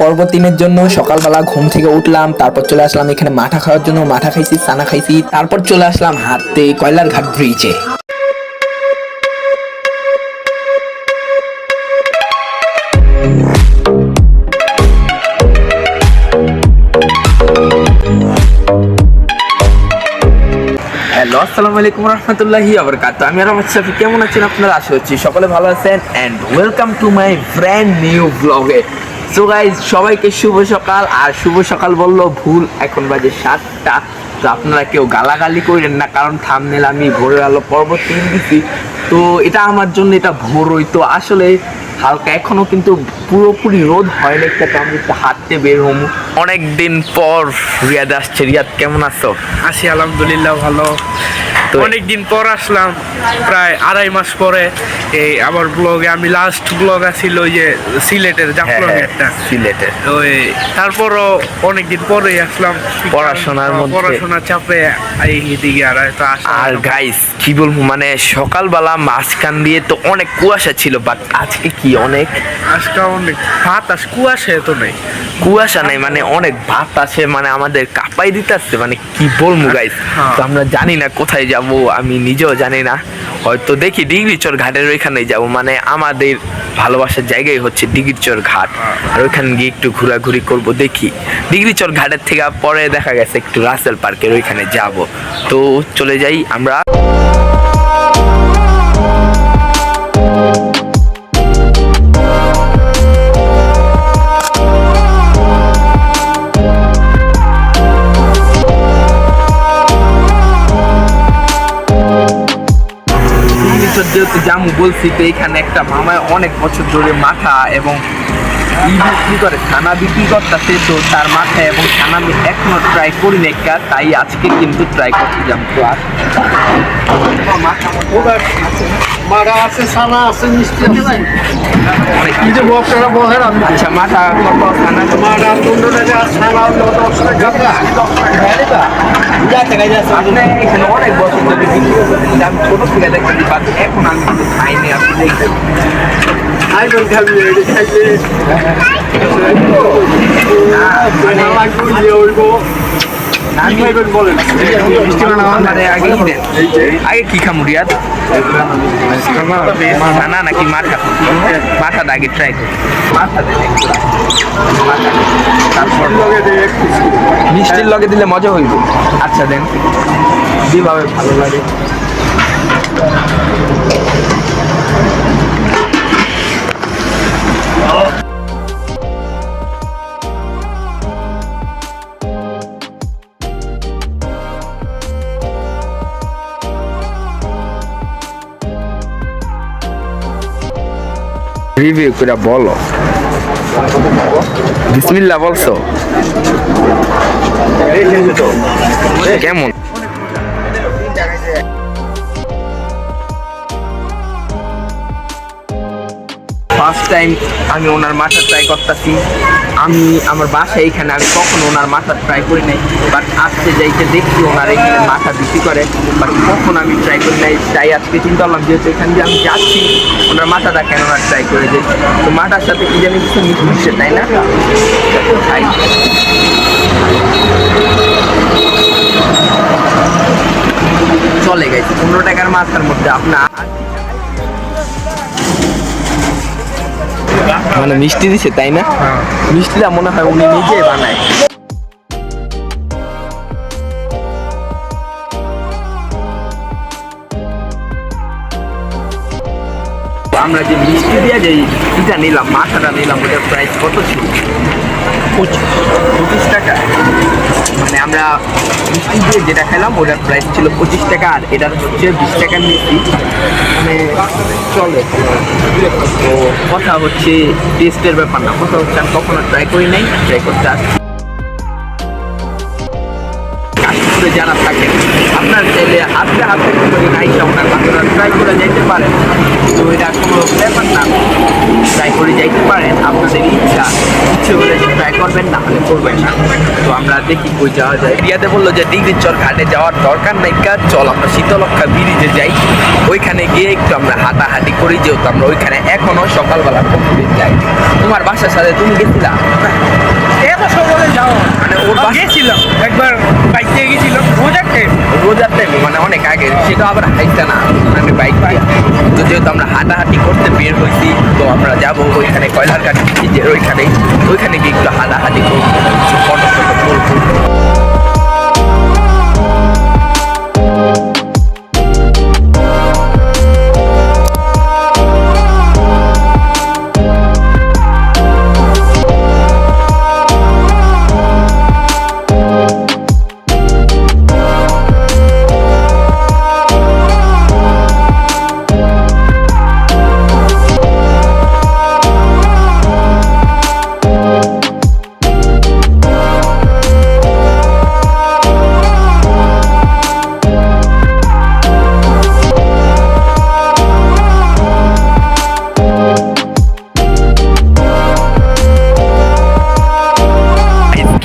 পর্ব 3-এর জন্য। সকালবেলা ঘুম থেকে উঠলাম, তারপর চলে আসলাম এখানে মাঠা খাওয়ার জন্য। মাঠা খাইছি, চানা খাইছি, তারপর চলে আসলাম হাঁটতে কয়লার ঘাট ব্রিজে। হ্যালো, আসসালামু আলাইকুম রহমতুল্লাহি ওয়া বারাকাতুহু। আমি রহমত শফি। কেমন আছেন আপনারা? আশা করছি সকলে ভালো আছেন and welcome to my brand new ব্লগে। সো গাইজ, সবাইকে শুভ সকাল। আর শুভ সকাল বললো ভুল, এখন বাজে 7টা। তো আপনারা কেউ গালাগালি করেন না, কারণ থাম্বনেল আমি ভোরের আলো পর্ব 3 দিছি। তো এটা আমার জন্য এটা ভোর হইতো আসলে হালকা, এখনো কিন্তু পুরোপুরি রোদ হয় না। একটা তো আমি একটু হাঁটতে বের হম। অনেকদিন পর রিয়াদ আসছে। রিয়াদ, কেমন আছো? আছি আলহামদুলিল্লাহ, ভালো। তো অনেকদিন পর আসলাম, প্রায় 2.5 মাস পরে। এই আমার ব্লগে আমি লাস্ট ব্লগ আছিল ওই যে সিলেটের জাফলং একটা সিলেটের। ওই তারপরও অনেকদিন পরেই আসলাম পড়াশোনার চাপে এইদিকে আর তো আসা আর গাইস কি বলবো, মানে সকালবেলা মাঝখান দিয়ে তো অনেক কুয়াশা ছিল, বাট আজকে কি অনেক আজকে অনেক বাতাস, কুয়াশা তো নেই, কুয়াশা নেই, মানে অনেক বাতাসে মানে আমাদের কাঁপাই দিতে আসছে। মানে কি বলবো গাইস, তো আমরা জানি না কোথায় যাব, আমি নিজেও জানি না। হয়তো দেখি ডিগ্রিচর ঘাটের ওইখানে যাব, মানে আমাদের ভালোবাসার জায়গায় হচ্ছে ডিগ্রিচর ঘাট। আর ওইখানে গিয়ে একটু ঘোরাঘুরি করব। দেখি ডিগ্রিচর ঘাটের থেকে পরে দেখা গেছে একটু রাসেল পার্কের ওইখানে যাব। তো চলে যাই আমরা। যেহেতু জামু বলছি, তো এখানে একটা মামা অনেক বছর ধরে মাথা এবং বিক্রি করে, ছানা বিক্রি করতেছে। তো তার মাথা এবং ছানা আমি এখনো ট্রাই করি না, তাই আজকে কিন্তু ট্রাই করতে যাবো। তো মারা আছে, ছানা আছে, মিষ্টি আছে। আচ্ছা, মাথা কত, ছানা কত? মারা 15 টাকা, ছানা হলো 10 টাকা। আপনি এখানে অনেক বছর ধরে বিক্রি করতেছেন, আমি ছোট থেকে দেখতে পাচ্ছি, এখন আমি কিন্তু খাইনি। আপনি দেখবেন আইবেন খাবি, খাইলে বলেন আগে কি খামু রিয়াদ? ছানা নাকি মাথা? মাথাটা আগে ট্রাই করি। মাথা তারপর মিষ্টির লগে দিলে মজা হইব। আচ্ছা দেন, যেভাবে ভালো লাগে। রিভিউ করে বলো। বিসমিল্লাহ বলছো কেমন? ফার্স্ট টাইম আমি ওনার মাথা ট্রাই করতেছি। আমি আমার বাসায় এইখানে আমি কখনো ওনার মাথা ট্রাই করি নাই, বাট আজকে যাইতে দেখছি ওনার এখানে মাথা বিক্রি করে, বাট কখনো আমি ট্রাই করি নাই। তাই আজকে চিন্তা করলাম যেহেতু এখানে যে আমি যাচ্ছি, ওনার মাথাটা কেন না ট্রাই করে যাই। তো মাথার সাথে কি জানি কিছু মিশছে, তাই না? খাই। চলে গেছে 15 টাকার মাথার মধ্যে আপনার মানে মিষ্টি দিছে, তাই না? মিষ্টিটা মনে হয় উনি নিজে বানায়। আমরা যে মিষ্টি দিয়ে যে ইটা নিলাম, মাথাটা নিলাম, ওটার প্রাইস কত ছিল? 25 টাকা। মানে আমরা মিষ্টি দিয়ে যেটা খেলাম ওটার প্রাইস ছিল 25 টাকা, আর এটার হচ্ছে 20 টাকার মিষ্টি। মানে চলে। তো কথা হচ্ছে টেস্টের ব্যাপার না, কথা হচ্ছে আমি কখনো ট্রাই করি নাই, ট্রাই করতে আসছি। যারা থাকেন আপনার চাইলে হাতে হাতে নাই আপনার বাচ্চারা ট্রাই করে যাইতে পারেন। তো এটা কোনো ব্যাপার না, ট্রাই করে যাইতে পারেন, আপনাদের ইচ্ছা করে ট্রাই করবেন, না হলে করবেন না। তো আমরা দেখি কই যাওয়া যায়। রিয়াদে বললো যে ডিগ্রির চর ঘাটে যাওয়ার দরকার নাই, কাজ চল আমরা শীতলক্ষা ব্রিজে যাই, ওইখানে গিয়ে একটু আমরা হাঁটাহাঁটি করি, যেহেতু আমরা ওইখানে এখনো সকালবেলা প্রতিদিন যাই। তোমার বাসার সাথে তুমি গেছিলা? এত সকালে যাওয়া মানে ওর বাসা গেছিলাম একবার, বাইক দিয়ে গেছিলাম রোজার টাইমে, মানে অনেক আগে, সেটা আবার হাইটা না, মানে বাইক দিয়ে। তো যেহেতু আমরা হাঁটাহাঁটি করতে বের হয়েছি, তো আমরা যাবো ওইখানে কয়লারঘাট ব্রিজের ওইখানে গিয়ে একটু হাঁটাহাঁটি করবো, কিছু ফটো ফটো তুলবো।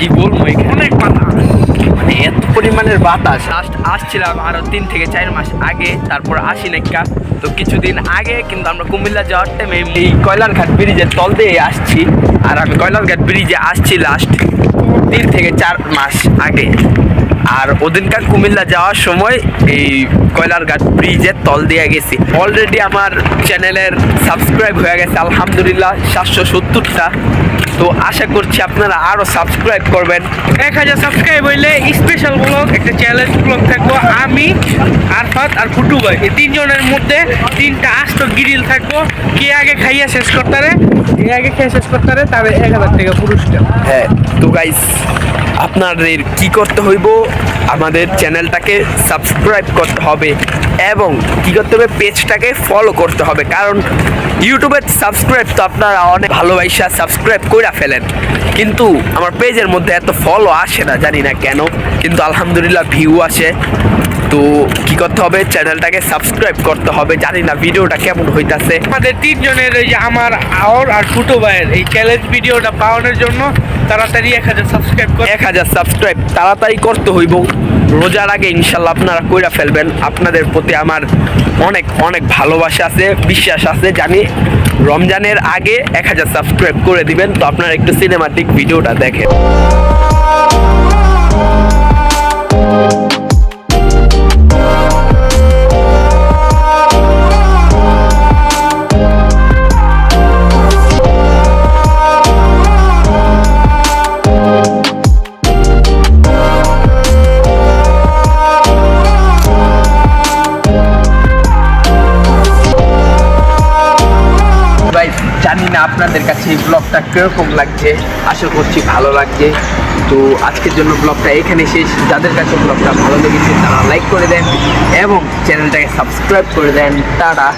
কি বলবো, এখানে অনেক বাতাস। মানে এত পরিমাণের বাতাস। আসছিলাম আরো 3 থেকে 4 মাস আগে, তারপর আসি নাকি। তো কিছুদিন আগে কিন্তু আমরা কুমিল্লা যাওয়ার টাইমে এই কয়লারঘাট ব্রিজের তল দিয়ে আসছি, আর আমি কয়লারঘাট ব্রিজে আসছি লাস্ট 3 থেকে 4 মাস আগে। আর ওদিনকার কুমিল্লা যাওয়ার সময় এই কয়লারঘাট ব্রিজের তল দিয়ে গেছি। অলরেডি আমার চ্যানেলের সাবস্ক্রাইব হয়ে গেছে আলহামদুলিল্লাহ 770টা। তো আশা করছি আপনারা আরও সাবস্ক্রাইব করবেন। 1000 সাবস্ক্রাইব হইলে স্পেশাল ব্লগ, একটা চ্যালেঞ্জ ব্লগ থাকবো। আমি, আরফাত আর ফুটু ভাই, এই 3 জনের মধ্যে 3টা আস্ত গিরিল থাকবো। কে আগে খাইয়া শেষ করতারে, তাহলে 1000 টাকা পুরস্কার। হ্যাঁ, তো গাইস আপনাদের কি করতে হইব, আমাদের চ্যানেলটাকে সাবস্ক্রাইব করতে হবে এবং কি করতে হবে, পেজটাকে ফলো করতে হবে। কারণ ইউটিউবের সাবস্ক্রাইব তো আপনারা অনেক ভালোবাসা সাবস্ক্রাইব করে ফেলেন, কিন্তু আমার পেজের মধ্যে এত ফলো আসে না, জানি না কেন, কিন্তু আলহামদুলিল্লাহ ভিউ আসে। তো কি করতে হবে, চ্যানেলটাকে সাবস্ক্রাইব করতে হবে। জানি না ভিডিওটা কেমন হইতাছে। আমাদের 3 জনের এই যে আমার আর ফুটু ভাইয়ের এই চ্যালেঞ্জ ভিডিওটা পাওয়ানোর জন্য তাড়াতাড়ি 1000 সাবস্ক্রাইব করে 1000 সাবস্ক্রাইব তাড়াতাড়ি করতে হইব। রোজার আগে ইনশাল্লাহ আপনারা কইরা ফেলবেন। আপনাদের প্রতি আমার অনেক অনেক ভালোবাসা আছে, বিশ্বাস আছে। জানি রমজানের আগে 1000 সাবস্ক্রাইব করে দিবেন। তো আপনারা একটু সিনেমাটিক ভিডিওটা দেখেন। জানি না আপনাদের কাছে এই ব্লগটা কিরকম লাগছে, আশা করছি ভালো লাগছে। তো আজকের জন্য ব্লগটা এখানে শেষ। যাদের কাছে ব্লগটা ভালো লেগেছে তারা লাইক করে দেন এবং চ্যানেলটাকে সাবস্ক্রাইব করে দেন। টাটা।